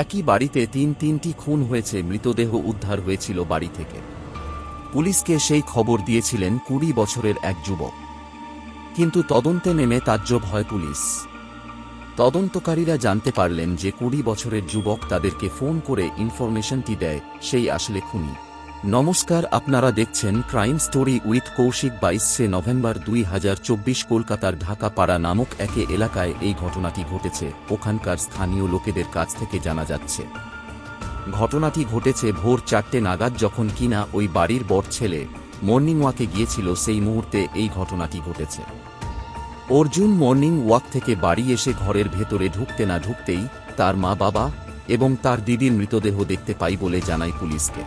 একই বাড়িতে তিনটি খুন হয়েছে, মৃতদেহ উদ্ধার হয়েছিল বাড়ি থেকে। পুলিশকে সেই খবর দিয়েছিলেন ২০ বছরের এক যুবক। কিন্তু তদন্তে নেমে তাজ্জব হয় পুলিশ। তদন্তকারীরা জানতে পারলেন যে ২০ বছরের যুবক তাদেরকে ফোন করে ইনফরমেশনটি দেয় সেই আসলে খুনি। নমস্কার, আপনারা দেখছেন ক্রাইম স্টোরি উইথ কৌশিক। ২২শে নভেম্বর ২০২৪ কলকাতার ঢাকা পাড়া নামক একে এলাকায় এই ঘটনাটি ঘটেছে। ওখানকার স্থানীয় লোকেদের কাছ থেকে জানা যাচ্ছে, ঘটনাটি ঘটেছে ভোর ৪টে নাগাদ, যখন কিনা ওই বাড়ির বড় ছেলে মর্নিং ওয়াকে গিয়েছিল। সেই মুহূর্তে এই ঘটনাটি ঘটেছে। অর্জুন মর্নিং ওয়াক থেকে বাড়ি এসে ঘরের ভেতরে ঢুকতে না ঢুকতেই তার মা বাবা এবং তার দিদির মৃতদেহ দেখতে পাই বলে জানায় পুলিশকে।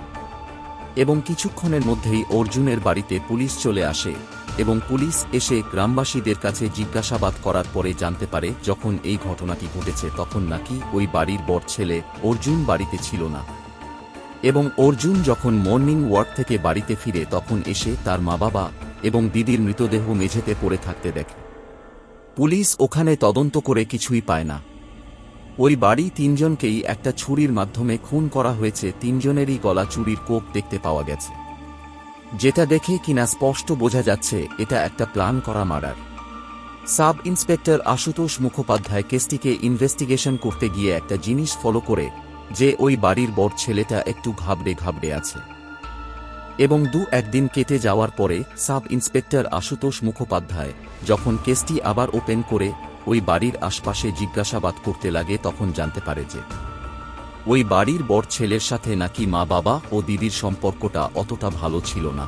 এবং কিছুক্ষণের মধ্যেই অর্জুনের বাড়িতে পুলিশ চলে আসে এবং পুলিশ এসে গ্রামবাসীদের কাছে জিজ্ঞাসাবাদ করার পরে জানতে পারে যখন এই ঘটনাটি ঘটেছে তখন নাকি ওই বাড়ির বড় ছেলে অর্জুন বাড়িতে ছিল না। এবং অর্জুন যখন মর্নিং ওয়াক থেকে বাড়িতে ফিরে তখন এসে তার মা বাবা এবং দিদির মৃতদেহ মেঝেতে পড়ে থাকতে দেখে। পুলিশ ওখানে তদন্ত করে কিছুই পায় না। ওই বাড়ি তিনজনকেই একটা ছুরির মাধ্যমে খুন করা হয়েছে। তিনজনেরই গলা চুরির কোপ দেখতে পাওয়া গেছে, যেটা দেখে কিনা স্পষ্ট বোঝা যাচ্ছে এটা একটা প্ল্যান করা murder. Sub inspector Ashutosh Mukhopadhyay কেসটিকে ইনভেস্টিগেশন করতে গিয়ে একটা জিনিস ফলো করে যে ওই বাড়ির বড় ছেলেটা একটু ঘাবড়ে আছে। এবং একদিন কেটে যাওয়ার পরে সাব ইন্সপেক্টর আশুতোষ মুখোপাধ্যায় যখন কেসটি আবার ওপেন করে ওই বাড়ির আশপাশে জিজ্ঞাসাবাদ করতে লাগে তখন জানতে পারে যে ওই বাড়ির বড় ছেলের সাথে নাকি মা বাবা ও দিদির সম্পর্কটা অতটা ভালো ছিল না।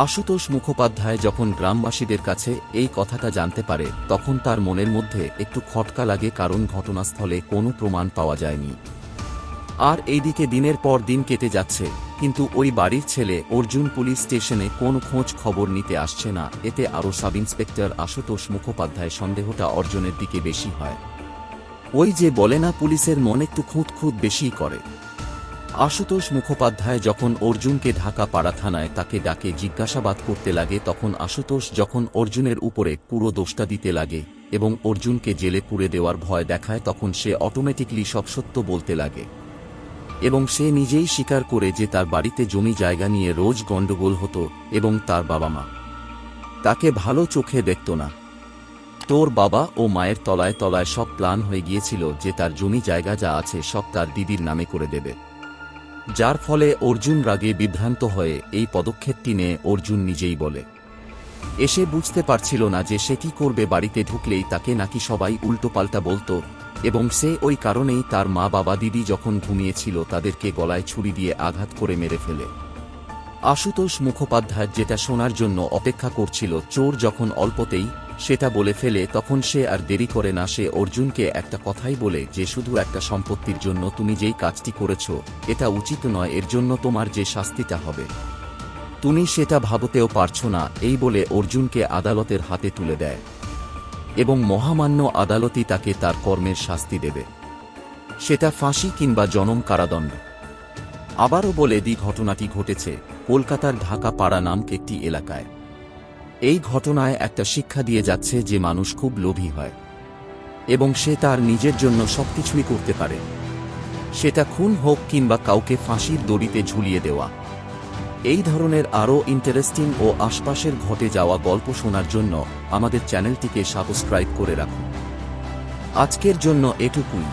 আশুতোষ মুখোপাধ্যায় যখন গ্রামবাসীদের কাছে এই কথাটা জানতে পারে তখন তার মনের মধ্যে একটু খটকা লাগে, কারণ ঘটনাস্থলে কোনো প্রমাণ পাওয়া যায়নি। আর এইদিকে দিনের পর দিন কেটে যাচ্ছে, কিন্তু ওই বাড়ির ছেলে অর্জুন পুলিশ স্টেশনে কোনো খোঁজ খবর নিতে আসছে না। এতে আরও সাব ইন্সপেক্টর আশুতোষ মুখোপাধ্যায় সন্দেহটা অর্জুনের দিকে বেশি হয়। ওই যে বলে না, পুলিশের মন একটু খুঁত বেশি করে। আশুতোষ মুখোপাধ্যায় যখন অর্জুনকে ঢাকা পাড়া থানায় তাকে ডাকে জিজ্ঞাসাবাদ করতে লাগে তখন আশুতোষ যখন অর্জুনের উপরে পুরো দোষটা দিতে লাগে এবং অর্জুনকে জেলে পুরে দেওয়ার ভয় দেখায় তখন সে অটোমেটিকলি সব সত্য বলতে লাগে। এবং সে নিজেই স্বীকার করে যে তার বাড়িতে জমি জায়গা নিয়ে রোজ গন্ডগোল হতো এবং তার বাবা মা তাকে ভালো চোখে দেখত না। তোর বাবা ও মায়ের তলায় তলায় সব প্ল্যান হয়ে গিয়েছিল যে তার জমি জায়গা যা আছে সব তার দিদির নামে করে দেবে, যার ফলে অর্জুন রাগে বিভ্রান্ত হয়ে এই পদক্ষেপটি নিয়ে অর্জুন নিজেই বলে এসে বুঝতে পারছিল না যে সে কি করবে। বাড়িতে ঢুকলেই তাকে নাকি সবাই উল্টোপাল্টা বলতো এবং সে ওই কারণেই তার মা বাবা দিদি যখন ঘুমিয়েছিল তাদেরকে গলায় ছুরি দিয়ে আঘাত করে মেরে ফেলে। আশুতোষ মুখোপাধ্যায় যেটা শোনার জন্য অপেক্ষা করছিল, চোর যখন অল্পতেই সেটা বলে ফেলে তখন সে আর দেরি করে না, সে অর্জুনকে একটা কথাই বলে যে শুধু একটা সম্পত্তির জন্য তুমি যেই কাজটি করেছ এটা উচিত নয়, এর জন্য তোমার যে শাস্তিটা হবে তুমি সেটা ভাবতেও পারছো না। এই বলে অর্জুনকে আদালতের হাতে তুলে দেয় এবং মহামান্য আদালতই তাকে তার কর্মের শাস্তি দেবে, সেটা ফাঁসি কিংবা জনম কারাদণ্ড। আবারও বলে দিই, ঘটনাটি ঘটেছে কলকাতার ঢাকা পাড়া নামক একটি এলাকায়। এই ঘটনায় একটা শিক্ষা দিয়ে যাচ্ছে যে মানুষ খুব লোভী হয় এবং সে তার নিজের জন্য সবকিছুই করতে পারে, সেটা খুন হোক কিংবা কাউকে ফাঁসির দড়িতে ঝুলিয়ে দেওয়া। এই ধরনের আরও ইন্টারেস্টিং ও আশপাশের ঘটে যাওয়া গল্প শোনার জন্য আমাদের চ্যানেলটিকে সাবস্ক্রাইব করে রাখুন। আজকের জন্য এটুকুই।